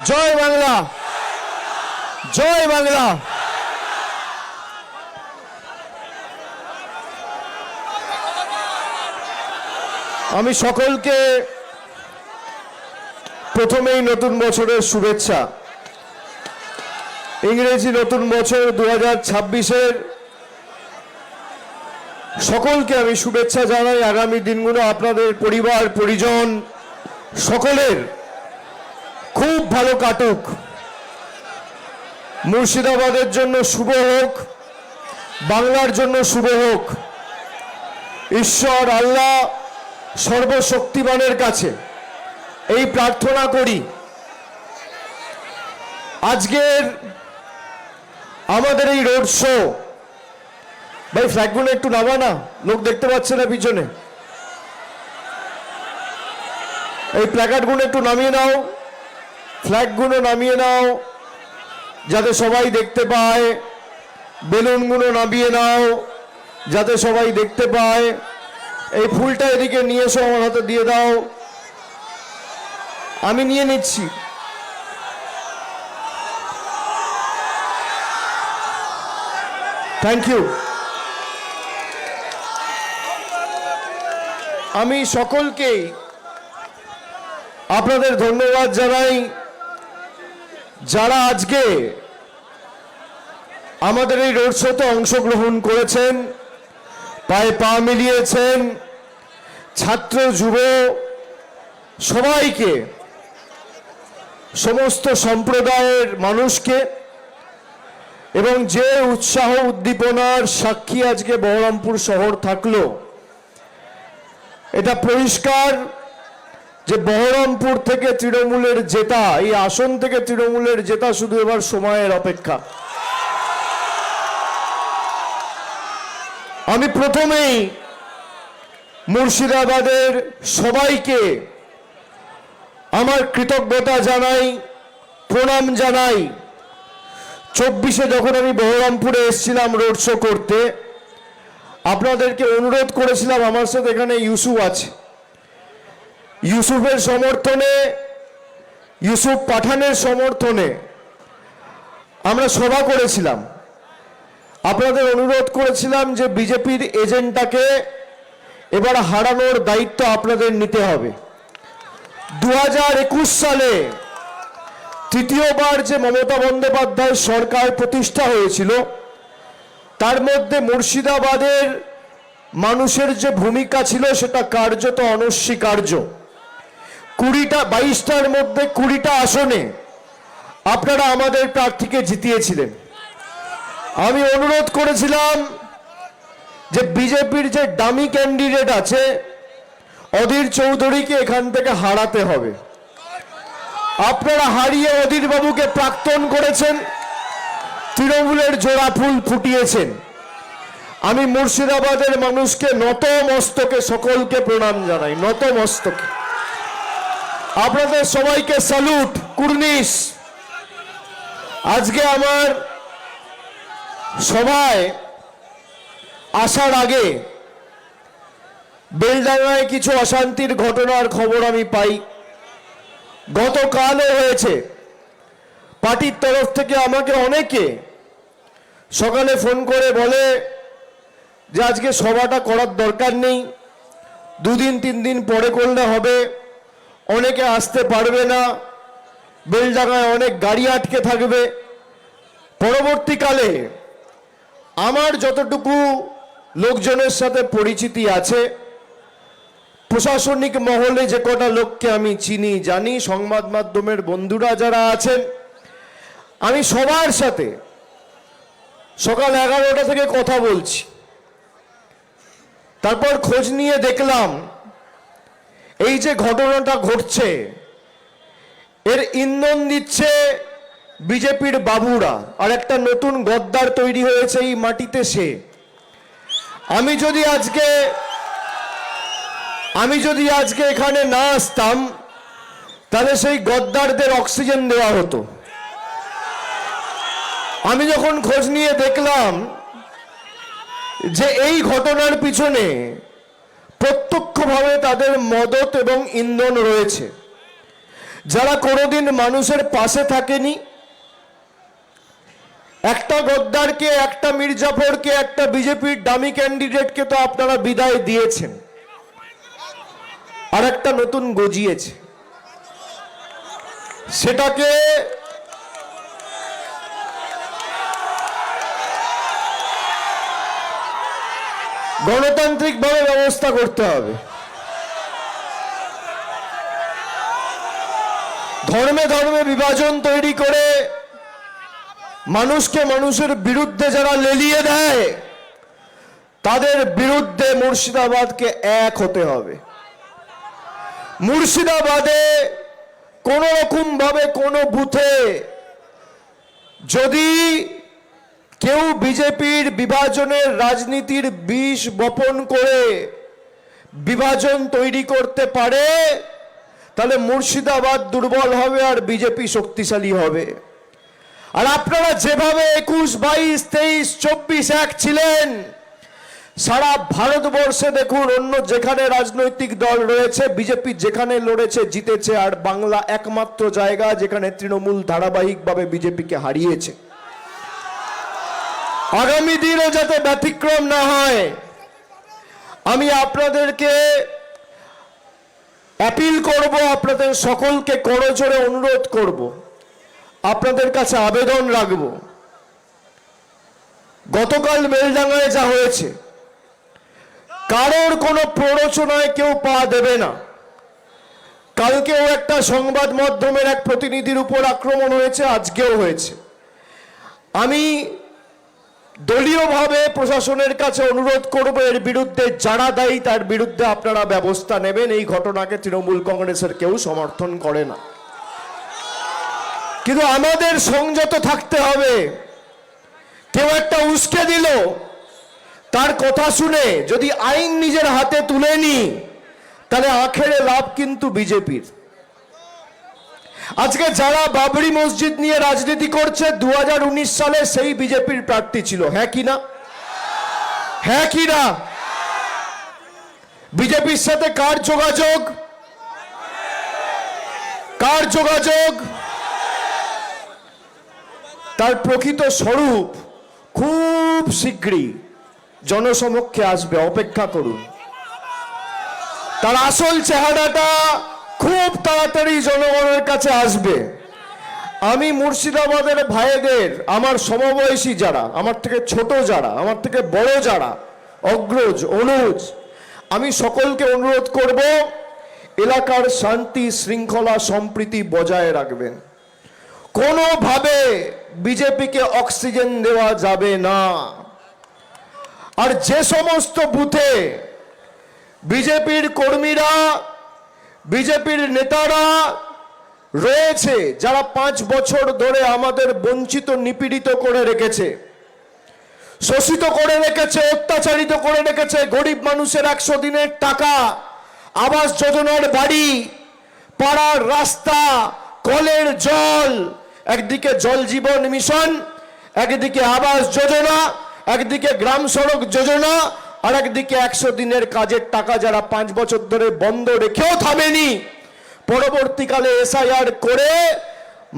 জয় বাংলা, জয় বাংলা। আমি সকলকে প্রথমেই নতুন বছরের শুভেচ্ছা। ইংরেজি নতুন বছর 2026-এর সকলকে আমি শুভেচ্ছা জানাই। আগামী দিনগুলো আপনাদের পরিবার পরিজন সকলের খুব ভালো কাটুক। মুর্শিদাবাদের জন্য শুভ হোক, বাংলার জন্য শুভ হোক। ঈশ্বর আল্লাহ সর্বশক্তিমানের কাছে এই প্রার্থনা করি, আজকের আমাদের এই রোড শো, ভাই ফ্ল্যাগগুলো একটু নামা না, লোক দেখতে পাচ্ছে না পিছনে। এই প্ল্যাকার্ডগুলো একটু নামিয়ে নাও, ফ্ল্যাগগুলো নামিয়ে নাও যাতে সবাই দেখতে পায়। বেলুনগুলো নামিয়ে নাও যাতে সবাই দেখতে পায়। এই ফুলটা এদিকে নিয়ে এসো, আমার হাতে দিয়ে দাও, আমি নিয়ে নিচ্ছি। Thank you. আমি সকলকেই আপনাদের ধন্যবাদ জানাই যারা আজকে আমাদের এই রোড শোতে অংশগ্রহণ করেছেন, পায়ে পা মিলিয়েছেন। ছাত্র যুব সবাইকে, সমস্ত সম্প্রদায়ের মানুষকে, এবং যে উৎসাহ উদ্দীপনার সাক্ষী আজকে বহরমপুর শহর থাকলো, এটা পরিষ্কার যে বহরমপুর থেকে তৃণমূলের জেতা, এই আসন থেকে তৃণমূলের জেতা শুধু এবার সময়ের অপেক্ষা। আমি প্রথমেই মুর্শিদাবাদের সবাইকে আমার কৃতজ্ঞতা জানাই, প্রণাম জানাই। 24-এ যখন আমি বহরমপুরে এসেছিলাম রোড শো করতে, আপনাদেরকে অনুরোধ করেছিলাম, আমার সাথে এখানে ইউসুফ আছে, ইউসুফের সমর্থনে, ইউসুফ পাঠানের সমর্থনে আমরা সভা করেছিলাম। আপনাদের অনুরোধ করেছিলাম যে বিজেপির এজেন্ডাকে এবার হারানোর দায়িত্ব আপনাদের নিতে হবে। 2021 সালে তৃতীয়বার যে মমতা বন্দ্যোপাধ্যায় সরকার প্রতিষ্ঠা হয়েছিল, তার মধ্যে মুর্শিদাবাদের মানুষের যে ভূমিকা ছিল সেটা কার্যত অনস্বীকার্য। 22টার মধ্যে 20টা আসনে আপনারা আমাদের প্রার্থীকে জিতিয়েছিলেন। আমি অনুরোধ করেছিলাম যে বিজেপির যে ডামি ক্যান্ডিডেট আছে অধীর চৌধুরীকে এখান থেকে হারাতে হবে। আপনারা হারিয়ে অধীর বাবুকে প্রাক্তন করেছেন, তৃণমূলের জোড়া ফুল ফুটিয়েছেন। আমি মুর্শিদাবাদের মানুষকে নত মস্তকে সকলকে প্রণাম জানাই, নত মস্তকে। আপনাদের সবাইকে স্যালুট, কুর্নিশ। আজকে আমার সভায় আসার আগে বেলডাঙ্গায় কিছু অশান্তির ঘটনার খবর আমি পাই। গতকালও হয়েছে। পার্টির তরফ থেকে আমাকে অনেকে সকালে ফোন করে বলে যে আজকে সভাটা করার দরকার নেই, 2 দিন 3 দিন পরে করলে হবে, অনেকে আসতে পারবে না, বেলডাঙ্গায় অনেক গাড়ি আটকে থাকবে। পরবর্তীকালে আমার যতটুকু লোকজনের সাথে পরিচিতি আছে, প্রশাসনিক মহলে যে কটা লোককে আমি চিনি জানি, সংবাদ মাধ্যমের বন্ধুরা যারা আছেন, আমি সবার সাথে সকাল 11টা থেকে কথা বলছি। তারপর খোঁজ নিয়ে দেখলাম এই যে ঘটনাটা ঘটছে এর ইন্ধন দিচ্ছে বিজেপির বাবুরা। আর একটা নতুন গদ্দার তৈরি হয়েছে এই মাটিতে, সে। আমি যদি আজকে এখানে না আসতাম তাহলে সেই গদ্দারদের অক্সিজেন দেওয়া হতো। আমি যখন খোঁজ নিয়ে দেখলাম যে এই ঘটনার পিছনে প্রত্যক্ষভাবে তাদের মদত এবং ইন্ধন রয়েছে, যারা কোনোদিন মানুষের পাশে থাকেনি, একটা গদ্দারকে, একটা মির্জাফরকে, একটা বিজেপির ডামি ক্যান্ডিডেটকে তো আপনারা বিদায় দিয়েছেন, আর একটা নতুন গজিয়েছে। সেটাকে গণতান্ত্রিকভাবে ব্যবস্থা করতে হবে। ধর্মে ধর্মে বিভাজন তৈরি করে মানুষকে মানুষের বিরুদ্ধে যারা লেলিয়ে দেয়, তাদের বিরুদ্ধে মুর্শিদাবাদকে এক হতে হবে। মুর্শিদাবাদে কোন রকম ভাবে কোনো বুথে যদি কেউ বিজেপির বিভাজনের রাজনীতির বিষ বপন করে বিভাজন তৈরি করতে পারে, তাহলে মুর্শিদাবাদ দুর্বল হবে আর বিজেপি শক্তিশালী হবে। আর আপনারা যেভাবে 21, 22, 23, 24 এক ছিলেন, সারা ভারতবর্ষে দেখুন অন্য যেখানে রাজনৈতিক দল রয়েছে, বিজেপি যেখানে লড়েছে জিতেছে, আর বাংলা একমাত্র জায়গা যেখানে তৃণমূল ধারাবাহিকভাবে বিজেপিকে হারিয়েছে। আগামী দিনও যাতে ব্যতিক্রম না হয়, আমি আপনাদেরকে অ্যাপিল করব, আপনাদের সকলকে করজোড়ে অনুরোধ করব, আপনাদের কাছে আবেদন রাখব। গতকাল বেলডাঙ্গায় যা হয়েছে, কারোর কোনো প্ররোচনায় কেউ পা দেবে না। কালকেও একটা সংবাদ মাধ্যমের এক প্রতিনিধির উপর আক্রমণ হয়েছে, আজকেও হয়েছে। আমি দলীয়ভাবে প্রশাসনের কাছে অনুরোধ করব, এর বিরুদ্ধে যারা দায়ী তার বিরুদ্ধে আপনারা ব্যবস্থা নেবেন। এই ঘটনাকে তৃণমূল কংগ্রেসের কেউ সমর্থন করে না, কিন্তু আমাদের সংযত থাকতে হবে। কেউ একটা উস্কে দিল, তার কথা শুনে যদি আইন নিজের হাতে তুলে নি, তাহলে আখেরে লাভ কিন্তু বিজেপির। আজকে যারা বাবরি মসজিদ নিয়ে রাজনীতি করছে, 2019 সালে সেই বিজেপির প্রার্থী ছিল। হ্যাঁ কি না? হ্যাঁ কি না? বিজেপির সাথে কার যোগাযোগ? কার যোগাযোগ? তার প্রকৃত স্বরূপ খুব শীঘ্রই জনসমক্ষে আসবে, অপেক্ষা করুন। তার আসল চেহারাটা খুব তাড়াতাড়ি জনগণের কাছে আসবে। আমি মুর্শিদাবাদের ভাইদের, আমার সমবয়সী যারা, আমার থেকে ছোট যারা, আমার থেকে বড় যারা, অগ্রজ, অনুজ, আমি সকলকে অনুরোধ করব, এলাকার শান্তি শৃঙ্খলা সম্প্রীতি বজায় রাখবেন। কোনোভাবে বিজেপিকে অক্সিজেন দেওয়া যাবে না। আর যে সমস্ত বুথে বিজেপির কর্মীরা, বিজেপির নেতারা রয়েছে, যারা 5 বছর ধরে আমাদের বঞ্চিত নিপীড়িত করে রেখেছে, শোষিত করে রেখেছে, অত্যাচারিত করে রেখেছে, গরিব মানুষের 100 দিনের টাকা, আবাস যোজনার বাড়ি, পাড়ার রাস্তা, কলের জল, একদিকে জল জীবন মিশন, একদিকে আবাস যোজনা, একদিকে গ্রাম সড়ক যোজনা, আর একদিকে 100 দিনের কাজের টাকা যারা 5 বছর ধরে বন্ধ রেখেও থামেনি, পরবর্তীকালে এসআইআর করে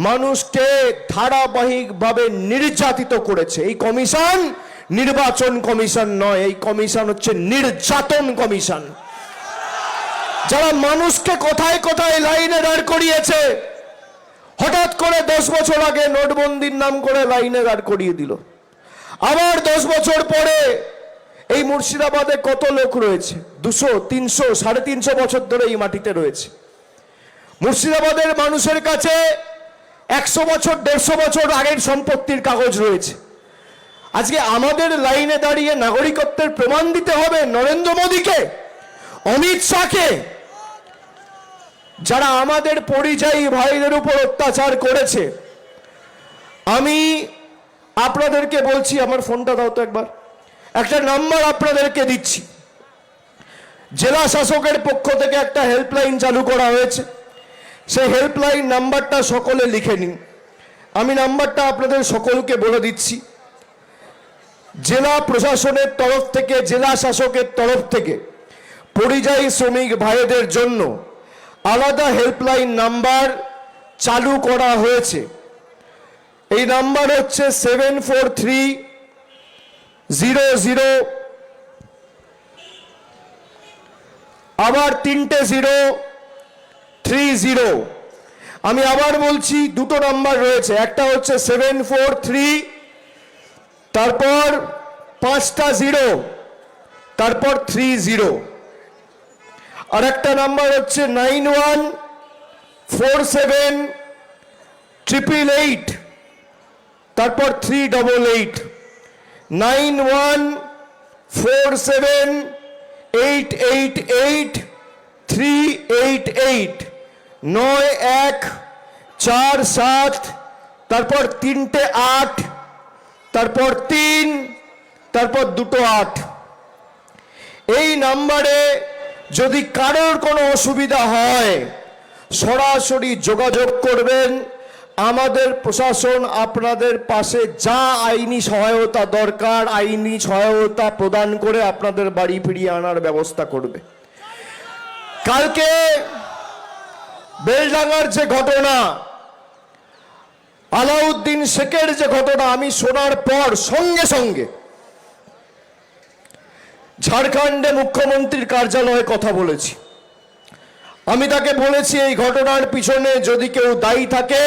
মানুষকে ধারাবাহিকভাবে নির্যাতিত করেছে। এই কমিশন নির্বাচন কমিশন নয়, এই কমিশন হচ্ছে নির্যাতন কমিশন। যারা মানুষকে কোথায় কোথায় লাইনে দাঁড় করিয়েছে, হঠাৎ করে 10 বছর আগে নোটবন্দির নাম করে লাইনে দাঁড় করিয়ে দিল। আবার 10 বছর পরে এই মুর্শিদাবাদে কত লোক রয়েছে, 200, 300, 350 বছর ধরে এই মাটিতে রয়েছে। মুর্শিদাবাদের মানুষের কাছে 100 বছর 150 বছর আগের সম্পত্তির কাগজ রয়েছে। আজকে আমাদের লাইনে দাঁড়িয়ে নাগরিকত্বের প্রমাণ দিতে হবে নরেন্দ্র মোদীকে, অমিত শাহকে, যারা আমাদের পরিযায়ী ভাইদের উপর অত্যাচার করেছে। আমি আপনাদেরকে বলছি, আমার ফোনটা দাও তো একবার, একটা নাম্বার আপনাদেরকে দিচ্ছি। জেলা শাসকের পক্ষ থেকে একটা হেল্পলাইন চালু করা হয়েছে, সেই হেল্পলাইন নাম্বারটা সকলে লিখে নিন। আমি নাম্বারটা আপনাদের সকলকে বলে দিচ্ছি। জেলা প্রশাসনের তরফ থেকে, জেলা শাসকের তরফ থেকে পরিযায়ী শ্রমিক ভাইদের জন্য আলাদা হেল্পলাইন নাম্বার চালু করা হয়েছে। এই নাম্বার হচ্ছে 743000, আবার 3টে 030। আমি আবার বলছি, দুটো নাম্বার রয়েছে, একটা হচ্ছে 743, তারপর 5টা 0, তারপর 30। আর একটা নাম্বার হচ্ছে 91478888, তারপর 388। 9147888388, 9147, তারপর 3টে 8, তারপর 3, তারপর 2টো 8। এই নাম্বারে যদি কারোর কোনো অসুবিধা হয় সরাসরি যোগাযোগ করবেন। আমাদের প্রশাসন আপনাদের পাশে যা আইনি সহায়তা দরকার আইনি সহায়তা প্রদান করে আপনাদের বাড়ি ফিরিয়ে আনার ব্যবস্থা করবে। কালকে বেলডাঙ্গার যে ঘটনা, আলাউদ্দিন শেখের যে ঘটনা, আমি শোনার পর সঙ্গে সঙ্গে ঝাড়খণ্ডে মুখ্যমন্ত্রীর কার্যালয়ে কথা বলেছি। আমি তাকে বলেছি, এই ঘটনার পিছনে যদি কেউ দায়ী থাকে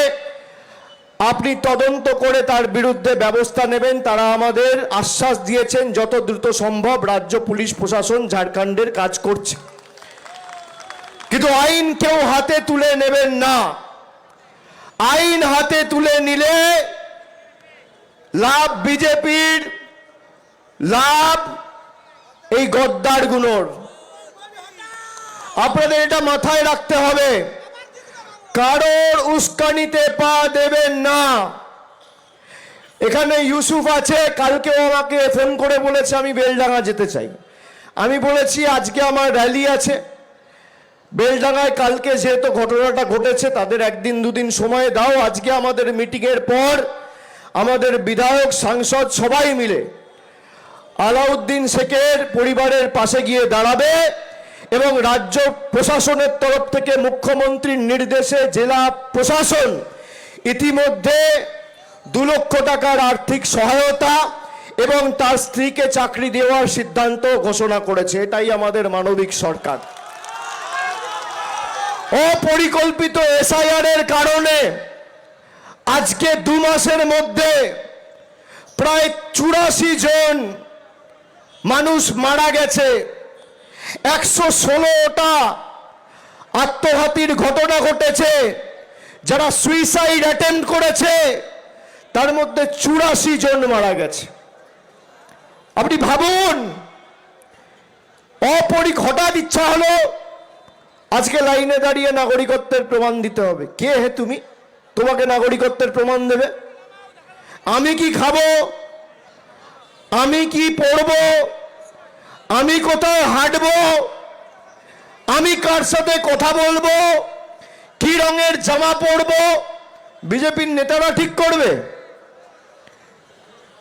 আপনি তদন্ত করে তার বিরুদ্ধে ব্যবস্থা নেবেন। তারা আমাদের আশ্বাস দিয়েছেন যত দ্রুত সম্ভব রাজ্য পুলিশ প্রশাসন ঝাড়খণ্ডের কাজ করছে। কিন্তু আইন কেউ হাতে তুলে নেবেন না। আইন হাতে তুলে নিলে লাভ বিজেপির, লাভ এই গদ্দারগুলোর। আপনাদের এটা মাথায় রাখতে হবে, কারোর উস্কানিতে পা দেবেন না। এখানে ইউসুফ আছে, কালকেও আমাকে ফোন করে বলেছে আমি বেলডাঙ্গা যেতে চাই। আমি বলেছি আজকে আমার র্যালি আছে বেলডাঙ্গায়, কালকে যেহেতু ঘটনাটা ঘটেছে তাদের একদিন দুদিন সময় দাও। আজকে আমাদের মিটিংয়ের পর আমাদের বিধায়ক সাংসদ সবাই মিলে আলাউদ্দিন শেখের পরিবারের পাশে গিয়ে দাঁড়াবে এবং রাজ্য প্রশাসনের তরফ থেকে মুখ্যমন্ত্রীর নির্দেশে জেলা প্রশাসন ইতিমধ্যে 2 লক্ষ টাকার আর্থিক সহায়তা এবং তার স্ত্রীকে চাকরি দেওয়ার সিদ্ধান্ত ঘোষণা করেছে। এটাই আমাদের মানবিক সরকার। অপরিকল্পিত এসআইআর এর কারণে আজকে 2 মাসের মধ্যে প্রায় 84 জন মানুষ মারা গেছে। 116টা আত্মঘাতীর ঘটনা ঘটেছে। যারা সুইসাইড অ্যাটেম্প্ট করেছে তার মধ্যে 84 জন মারা গেছে। আপনি ভাবুন, হঠাৎ ইচ্ছা হলো আজকে লাইনে দাঁড়িয়ে নাগরিকত্বের প্রমাণ দিতে হবে। কে হে তুমি, তোমাকে নাগরিকত্বের প্রমাণ দেবে? আমি কি খাবো, আমি কি পড়বো, আমি কোথায় হাঁটবো, আমি কার সাথে কথা বলবো, কি রঙের জামা পরবো, বিজেপির নেতারা ঠিক করবে?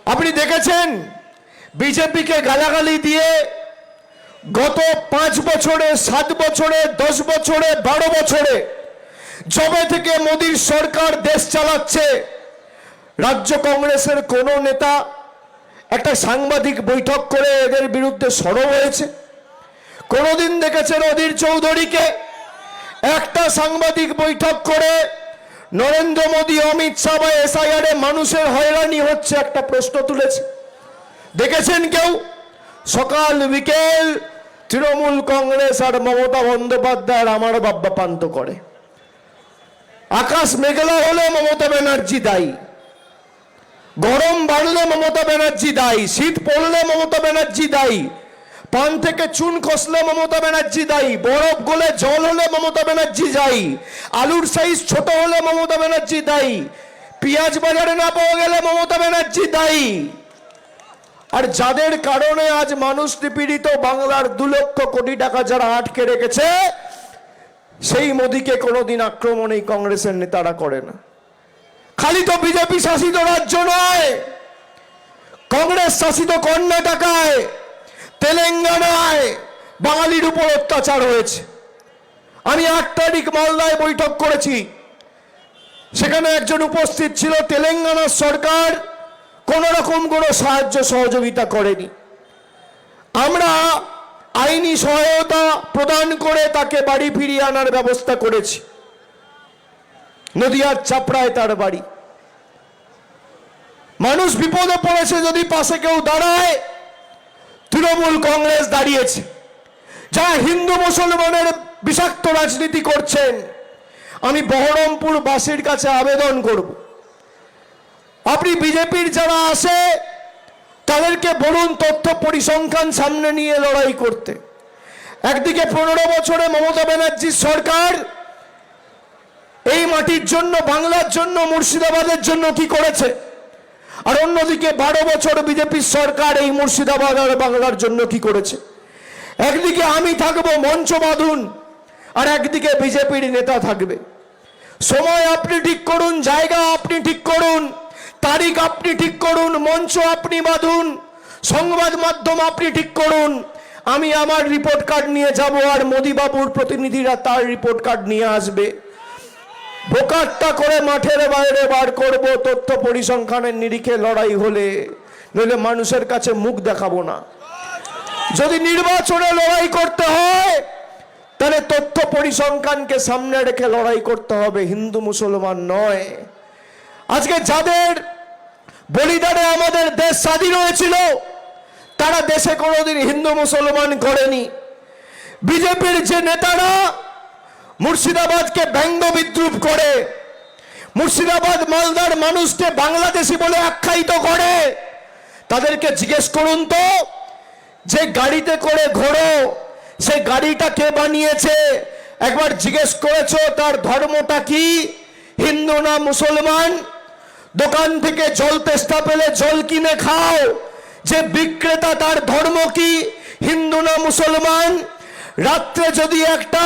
আপনি দেখেছেন বিজেপিকে গালাগালি দিয়ে গত 5 বছরে, 7 বছরে, 10 বছরে, 12 বছরে যবে থেকে মোদীর সরকার দেশ চালাচ্ছে, রাজ্য কংগ্রেসের কোন নেতা একটা সাংবাদিক বৈঠক করে এদের বিরুদ্ধে সরব হয়েছে? কোনদিন দেখেছেন অধীর চৌধুরীকে একটা সাংবাদিক বৈঠক করে নরেন্দ্র মোদী, অমিত শাহ বা এসআইআর এ মানুষের হয়রানি হচ্ছে একটা প্রশ্ন তুলেছে? দেখেছেন কেউ? সকাল বিকেল তৃণমূল কংগ্রেস আর মমতা বন্দ্যোপাধ্যায়ের আমার বাব্বা পান্ত করে। আকাশ মেঘলা হলে মমতা ব্যানার্জি দায়ী, গরম বাড়লে মমতা ব্যানার্জি দায়ী, শীত পড়লে মমতা ব্যানার্জি দায়ী, পান থেকে চুন খসলে মমতা ব্যানার্জি দায়ী, বরফ গলে জল হলে মমতা ব্যানার্জি দায়ী, আলুর সাইজ ছোট হলে মমতা ব্যানার্জি দায়ী, পেঁয়াজ বাজারে না পাওয়া গেলে মমতা ব্যানার্জি দায়ী। আর যাদের কারণে আজ মানুষ নিপীড়িত, বাংলার 2 লক্ষ কোটি টাকা যারা আটকে রেখেছে, সেই মোদীকে কোনোদিন আক্রমণ এই কংগ্রেসের নেতারা করে না। খালি তো বিজেপি শাসিত রাজ্য নয়, কংগ্রেস শাসিত কর্ণাটকায়, তেলেঙ্গানায় বাঙালির উপর অত্যাচার হয়েছে। আমি 8 তারিখ মালদায় বৈঠক করেছি, সেখানে একজন উপস্থিত ছিল, তেলেঙ্গানা সরকার কোন রকম কোনো সাহায্য সহযোগিতা করেনি। আমরা আইনি সহায়তা প্রদান করে তাকে বাড়ি ফিরিয়ে আনার ব্যবস্থা করেছি। নদিয়ার চাপড়ায় তার বাড়ি। মানুষ বিপদে পড়েছে, যদি পাশে কেউ দাঁড়ায়, তৃণমূল কংগ্রেস দাঁড়িয়েছে। যারা হিন্দু মুসলমানের বিষাক্ত রাজনীতি করছেন, আমি বহরমপুর বাসীর কাছে আবেদন করব, আপনি বিজেপির যারা আসে তাদেরকে বলুন তথ্য পরিসংখ্যান সামনে নিয়ে লড়াই করতে। একদিকে 15 বছরে মমতা ব্যানার্জির সরকার এই মাটির জন্য, বাংলার জন্য, মুর্শিদাবাদের জন্য কি করেছে, আর অন্যদিকে 12 বছর বিজেপির সরকার এই মুর্শিদাবাদ আর বাংলার জন্য কি করেছে। একদিকে আমি থাকবো, মঞ্চ বাঁধুন, আর একদিকে বিজেপির নেতা থাকবে। সময় আপনি ঠিক করুন, জায়গা আপনি ঠিক করুন, তারিখ আপনি ঠিক করুন, মঞ্চ আপনি বাঁধুন, সংবাদ মাধ্যম আপনি ঠিক করুন। আমি আমার রিপোর্ট কার্ড নিয়ে যাব, আর মোদি বাবুর প্রতিনিধিরা তার রিপোর্ট কার্ড নিয়ে আসবে। বোকাট্টা করে মাঠের বাইরে বার করব তথ্য পরিসংখ্যানের নিরিখে লড়াই হলে, নইলে মানুষের কাছে মুখ দেখাবো না। যদি নির্বাচনে লড়াই করতে হয় তাহলে তথ্য পরিসংখ্যানকে সামনে রেখে লড়াই করতে হবে, হিন্দু মুসলমান নয়। আজকে যাদের বলিদানে আমাদের দেশ স্বাধীন হয়েছিল, তারা দেশে কোনোদিন হিন্দু মুসলমান করেনি। বিজেপির যে নেতারা মুর্শিদাবাদকে ব্যঙ্গ বিদ্রুপ করে, মুর্শিদাবাদ মালদার মানুষকে বাংলাদেশি বলে আখ্যায়িত করে, তাদেরকে জিজ্ঞেস করুন তো, যে গাড়িতে করে ঘোরো সে গাড়িটা কে বানিয়েছে? একবার জিজ্ঞেস করেছো তার ধর্মটা কি, হিন্দু না মুসলমান? দোকান থেকে জল তেষ্টা পেলে জল কিনে খাও, যে বিক্রেতা তার ধর্ম কি, হিন্দু না মুসলমান? রাত্রে যদি একটা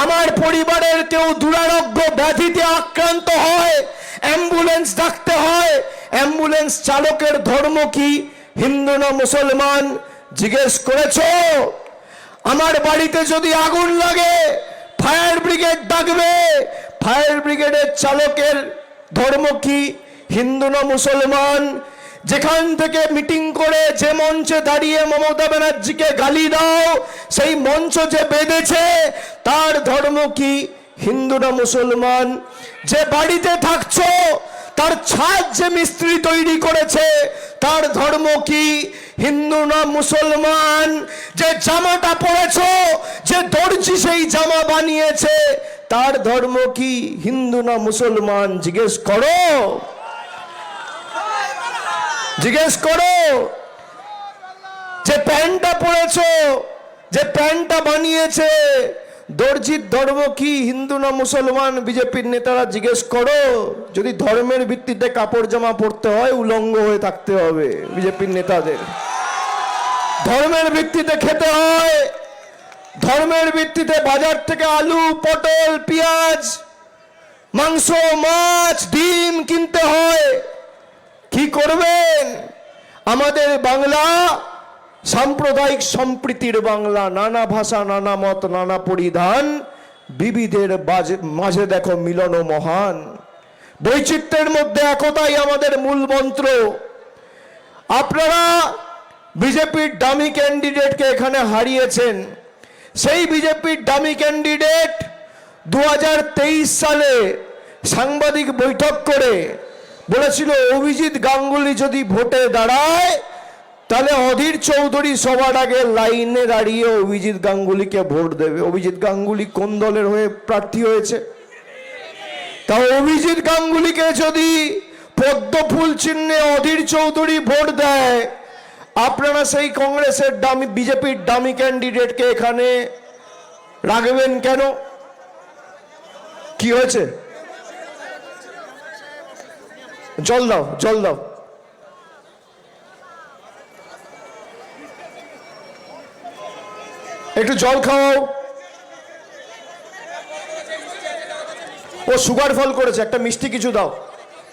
আমার পরিবারের কেউ দুরারোগ্য ব্যাধিতে আক্রান্ত হয়, অ্যাম্বুলেন্স ডাকতে হয়, অ্যাম্বুলেন্স চালকের ধর্ম কি, হিন্দু না মুসলমান? জিজ্ঞেস করেছো? আমার বাড়িতে যদি আগুন লাগে ফায়ার ব্রিগেড ডাকবে, ফায়ার ব্রিগেডের চালকের ধর্ম কি, হিন্দু না মুসলমান? যেখান থেকে মিটিং করে যে মঞ্চে দাঁড়িয়ে মমতা ব্যানার্জিকে গালি দাও, সেই মঞ্চ যে বেঁধেছে তার ধর্ম কি, হিন্দু না মুসলমান? যে বাড়িতে থাকছো তার ছাদ যে মিস্ত্রি তৈরি করেছে তার ধর্ম কি, হিন্দু না মুসলমান? যে জামাটা পরেছো, যে দর্জি সেই জামা বানিয়েছে তার ধর্ম কি, হিন্দু না মুসলমান? জিজ্ঞেস করো, জিজ্ঞেস করো। যে প্যান্টটা পরেছো, যে প্যান্টটা বানিয়েছে, দর্জির ধর্ম কি, হিন্দু না মুসলমান? বিজেপির নেতারা জিজ্ঞেস করো। যদি ধর্মের ভিত্তিতে কাপড় জামা পরতে হয়, উলঙ্গ হয়ে থাকতে হবে বিজেপির নেতাদের। ধর্মের ভিত্তিতে খেতে হয়, ধর্মের ভিত্তিতে বাজার থেকে আলু, পটল, পেঁয়াজ, মাংস, মাছ, ডিম কিনতে হয়। কি করবেন? আমাদের বাংলা সাম্প্রদায়িক সম্প্রীতির বাংলা, নানা ভাষা, নানা মত, নানা পরিধান, বিবিধের মাঝে দেখো মিলন মহান। বৈচিত্র্যের মধ্যে একতাই আমাদের মূল মন্ত্র। আপনারা বিজেপির ডামি ক্যান্ডিডেটকে এখানে হারিয়েছেন। সেই বিজেপির ডামি ক্যান্ডিডেট 2023 সালে সাংবাদিক বৈঠক করে বলেছিল, অভিজিৎ গাঙ্গুলি যদি ভোটে দাঁড়ায় তাহলে অধীর চৌধুরী সবার আগে লাইনে দাঁড়িয়ে অভিজিৎ গাঙ্গুলিকে ভোট দেবে। অভিজিৎ গাঙ্গুলি কোন দলের হয়ে প্রার্থী হয়েছে? তাও অভিজিৎ গাঙ্গুলিকে যদি পদ্ম ফুল চিহ্নে অধীর চৌধুরী ভোট দেয়, আপনারা সেই কংগ্রেসের ডামি, বিজেপির ডামি ক্যান্ডিডেটকে এখানে রাখবেন কেন? কি হয়েছে? জল দাও, জল দাও। একটু জল খাওয়াও। ও সুগার ফল করেছে, একটা মিষ্টি কিছু দাও।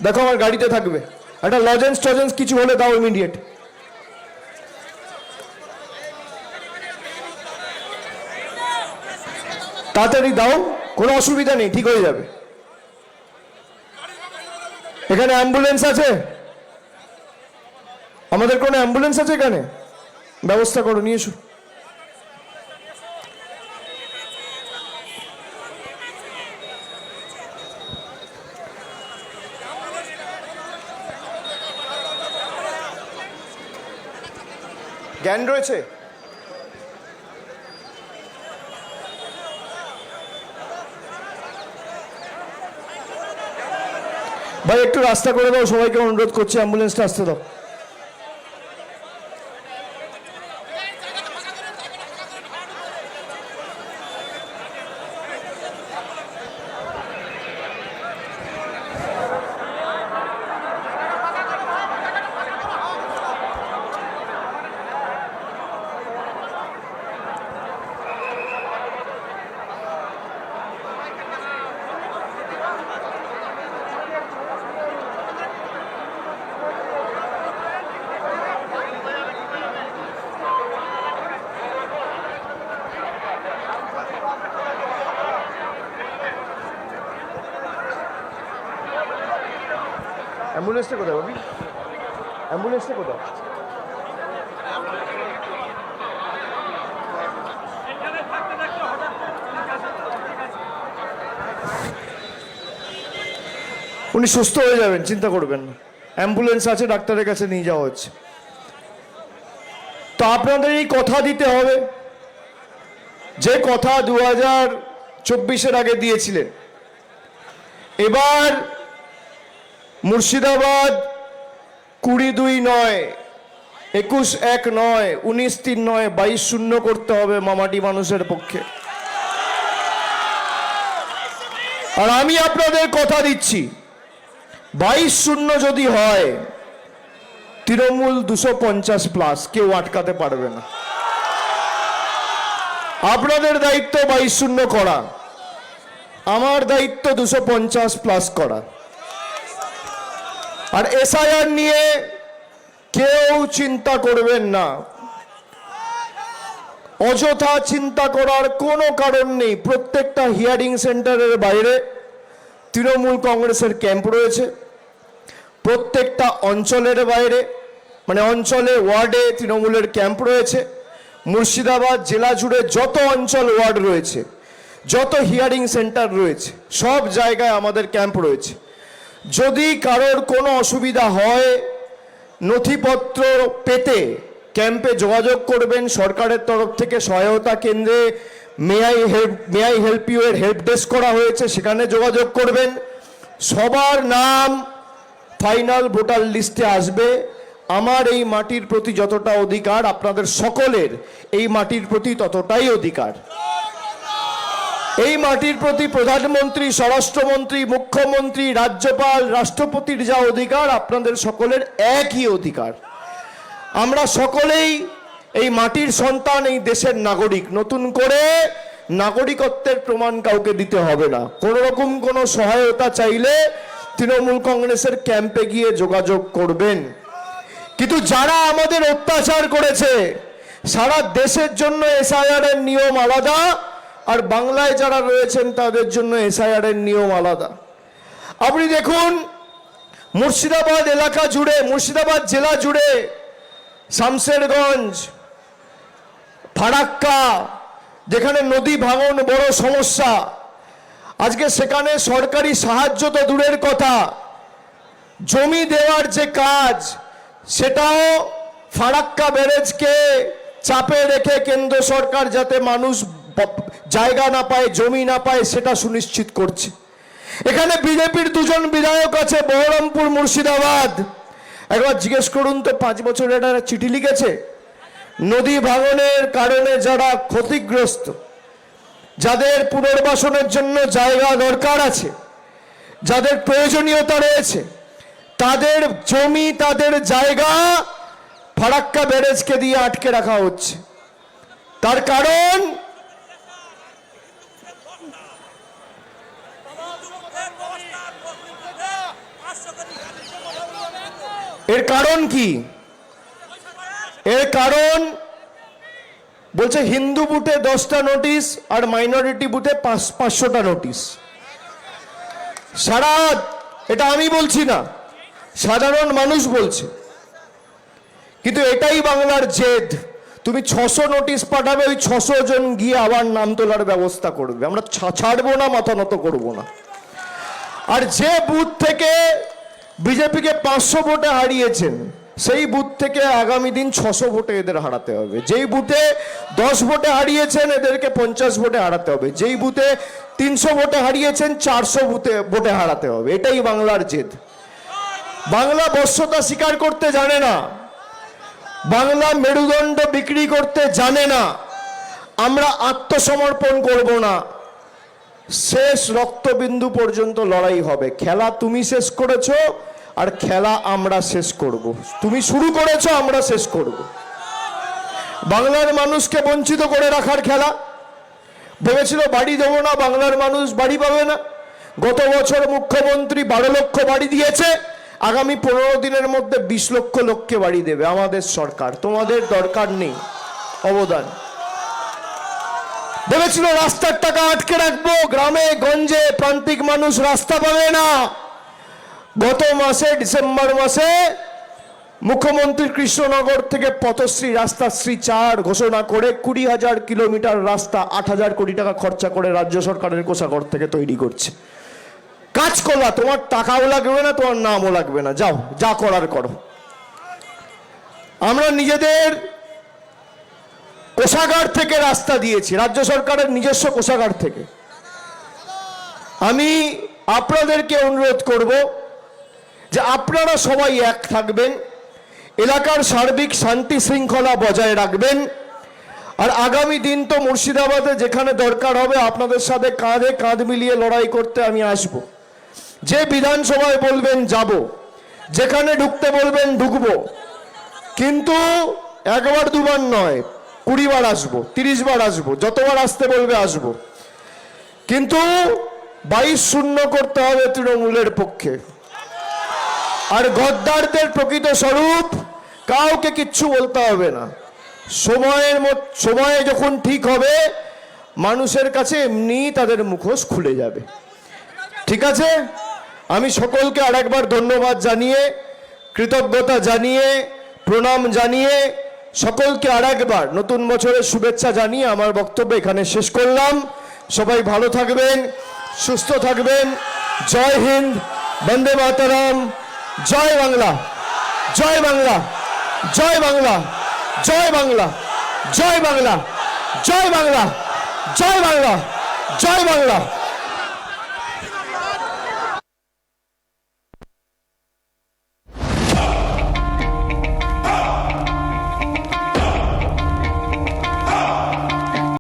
দেখো আমার গাড়িতে থাকবে, একটা লজেন্স টজেন্স কিছু হলে দাও ইমিডিয়েট। তাড়াতাড়ি দাও, কোনো অসুবিধা নেই, ঠিক হয়ে যাবে। এখানে অ্যাম্বুলেন্স আছে? আমাদের কোনো অ্যাম্বুলেন্স আছে এখানে? ব্যবস্থা করো, নিয়ে এসো। জ্ঞান রয়েছে? ভাই একটু রাস্তা করে দাও, সবাইকে অনুরোধ করছি, অ্যাম্বুলেন্সটা আসতে দাও। অ্যাম্বুলেন্সটা কোথায় বাবি? অ্যাম্বুলেন্সটা কোথায়? উনি সুস্থ হয়ে যাবেন, চিন্তা করবেন না। অ্যাম্বুলেন্স আছে, ডাক্তারের কাছে নিয়ে যাওয়া হচ্ছে। তো আপনাদের এই কথা দিতে হবে, যে কথা 2024-এর আগে দিয়েছিলেন। এবার মুর্শিদাবাদ 20-2 নয়, 21-1 নয়, 19-3 নয়, 22-0 করতে হবে মামাটি মানুষের পক্ষে। আর আমি আপনাদের কথা দিচ্ছি, 22-0 যদি হয়, তৃণমূল 250+, কেউ আটকাতে পারবে না। আপনাদের দায়িত্ব 22-0 করা, আমার দায়িত্ব 250+ করা। আর এসআইআর নিয়ে কেউ চিন্তা করবেন না, অযথা চিন্তা করার কোনো কারণ নেই। প্রত্যেকটা হিয়ারিং সেন্টারের বাইরে তৃণমূল কংগ্রেসের ক্যাম্প রয়েছে, প্রত্যেকটা অঞ্চলের বাইরে, মানে অঞ্চলে ওয়ার্ডে তৃণমূলের ক্যাম্প রয়েছে। মুর্শিদাবাদ জেলা জুড়ে যত অঞ্চল ওয়ার্ড রয়েছে, যত হিয়ারিং সেন্টার রয়েছে, সব জায়গায় আমাদের ক্যাম্প রয়েছে। যদি কারোর কোনো অসুবিধা হয়, নথিপত্র পেতে ক্যাম্পে যোগাযোগ করবেন। সরকারের তরফ থেকে সহায়তা কেন্দ্রে মে আই হেল্প ইউ এর হেল্প ডেস্ক করা হয়েছে, সেখানে যোগাযোগ করবেন। সবার নাম ফাইনাল ভোটার লিস্টে আসবে। আমার এই মাটির প্রতি যতটা অধিকার, আপনাদের সকলের এই মাটির প্রতি ততটাই অধিকার। এই মাটির প্রতি প্রধানমন্ত্রী, স্বরাষ্ট্রমন্ত্রী, মুখ্যমন্ত্রী, রাজ্যপাল, রাষ্ট্রপতির যা অধিকার, আপনাদের সকলের একই অধিকার। আমরা সকলেই এই মাটির সন্তান, এই দেশের নাগরিক। নতুন করে নাগরিকত্বের প্রমাণ কাউকে দিতে হবে না। কোনো রকম কোনো সহায়তা চাইলে তৃণমূল কংগ্রেসের ক্যাম্পে গিয়ে যোগাযোগ করবেন। কিন্তু যারা আমাদের অত্যাচার করেছে, সারা দেশের জন্য এসআইআর এর নিয়ম আলাদা, আর বাংলায় যারা রয়েছেন তাদের জন্য এসআইআর এর নিয়ম আলাদা। আপনি দেখুন, মুর্শিদাবাদ এলাকা জুড়ে, মুর্শিদাবাদ জেলা জুড়ে, শামশেরগঞ্জ, ফারাক্কা, যেখানে নদী ভাঙন বড় সমস্যা, আজকে সেখানে সরকারি সাহায্য তো দূরের কথা, জমি দেওয়ার যে কাজ, সেটাও ফারাক্কা ব্যারেজকে চাপে রেখে কেন্দ্র সরকার যাতে মানুষ জায়গা না পায়, জমি না পায়, সেটা সুনিশ্চিত করছে। এখানে বিজেপির 2জন বিধায়ক আছে, বহরমপুর, মুর্শিদাবাদ। একবার জিজ্ঞেস করুন তো, 5 বছর এটা চিঠি লিখেছে? নদী ভাঙনের কারণে যারা ক্ষতিগ্রস্ত, যাদের পুনর্বাসনের জন্য জায়গা দরকার আছে, যাদের প্রয়োজনীয়তা রয়েছে, তাদের জমি, তাদের জায়গা ফারাক্কা ব্যারেজকে দিয়ে আটকে রাখা হচ্ছে। তার কারণ, এর কারণ কি? এর কারণ বলছে হিন্দু বুথে 10টা নোটিশ আর মাইনরিটি বুথে 500টা নোটিশ। সারা, এটা আমি বলছি না, সাধারণ মানুষ বলছে। কিন্তু এটাই বাংলার জেদ। তুমি 600 নোটিশ পাঠাবে, ওই 600 জন গিয়ে আবার নাম তোলার ব্যবস্থা করবে। আমরা ছাড়বো না, মাথা নত করবো না। আর যে বুথ থেকে বিজেপিকে 500 ভোটে হারিয়েছেন, সেই বুথ থেকে আগামী দিন 600 ভোটে এদের হারাতে হবে। যেই বুথে 10 ভোটে হারিয়েছেন, এদেরকে 50 ভোটে হারাতে হবে। যেই বুথে 300 ভোটে হারিয়েছেন, 400 ভোটে হারাতে হবে। এটাই বাংলার জেদ। বাংলা বশ্যতা স্বীকার করতে জানে না, বাংলা মেরুদণ্ড বিক্রি করতে জানে না। আমরা আত্মসমর্পণ করব না, শেষ রক্তবিন্দু পর্যন্ত লড়াই হবে। খেলা তুমি শেষ করেছো, আর খেলা আমরা শেষ করব। তুমি শুরু করেছো, আমরা শেষ করব। বাংলার মানুষকে বঞ্চিত করে রাখার খেলা। ভেবেছিল বাড়ি দেবো না, বাংলার মানুষ বাড়ি পাবে না। গত বছর মুখ্যমন্ত্রী 12 লক্ষ বাড়ি দিয়েছে, আগামী 15 দিনের মধ্যে 20 লক্ষ লোককে বাড়ি দেবে আমাদের সরকার। তোমাদের দরকার নেই অবদান। ভেবেছিল রাস্তার টাকা আটকে রাখবো, গ্রামে গঞ্জে প্রান্তিক মানুষ রাস্তা পাবে না। গত মাসে ডিসেম্বর মাসে মুখ্যমন্ত্রী কৃষ্ণনগর থেকে পথশ্রী রাস্তাশ্রী 4 ঘোষণা করে 20,000 কিলোমিটার রাস্তা 8,000 কোটি টাকা খরচা করে রাজ্য সরকারের কোষাগার থেকে তৈরি করছে। কাজ করলা, তোমার টাকাও লাগবে না, তোমার নামও লাগবে না, যাও যা করার করো। আমরা নিজেদের কোষাগার থেকে রাস্তা দিয়েছি, রাজ্য সরকারের নিজস্ব কোষাগার থেকে। আমি আপনাদেরকে অনুরোধ করব যে আপনারা সবাই এক থাকবেন, এলাকার সার্বিক শান্তি শৃঙ্খলা বজায় রাখবেন। আর আগামী দিন তো মুর্শিদাবাদে যেখানে দরকার হবে আপনাদের সাথে কাঁধে কাঁধ মিলিয়ে লড়াই করতে আমি আসব। যে বিধানসভায় বলবেন যাব, যেখানে ঢুকতে বলবেন ঢুকবো। কিন্তু একবার দুবার নয়, 20 বার আসবো, 30 বার আসবো, যতবার আসতে বলবে আসবো। কিন্তু 22-0 করতে হবে তৃণমূলের পক্ষে। আর গদ্দারদের প্রকৃত স্বরূপ কাউকে কিচ্ছু বলতে হবে না। সময়ে যখন ঠিক হবে, মানুষের কাছে এমনি তাদের মুখোশ খুলে যাবে। ঠিক আছে? আমি সকলকে আরেকবার ধন্যবাদ জানিয়ে, কৃতজ্ঞতা জানিয়ে, প্রণাম জানিয়ে, সকলকে আরেকবার নতুন বছরের শুভেচ্ছা জানিয়ে আমার বক্তব্য এখানে শেষ করলাম। সবাই ভালো থাকবেন, সুস্থ থাকবেন। জয় হিন্দ, বন্দে মাতরম, জয় বাংলা, জয় বাংলা, জয় বাংলা, জয় বাংলা, জয় বাংলা, জয় বাংলা, জয় বাংলা, জয় বাংলা।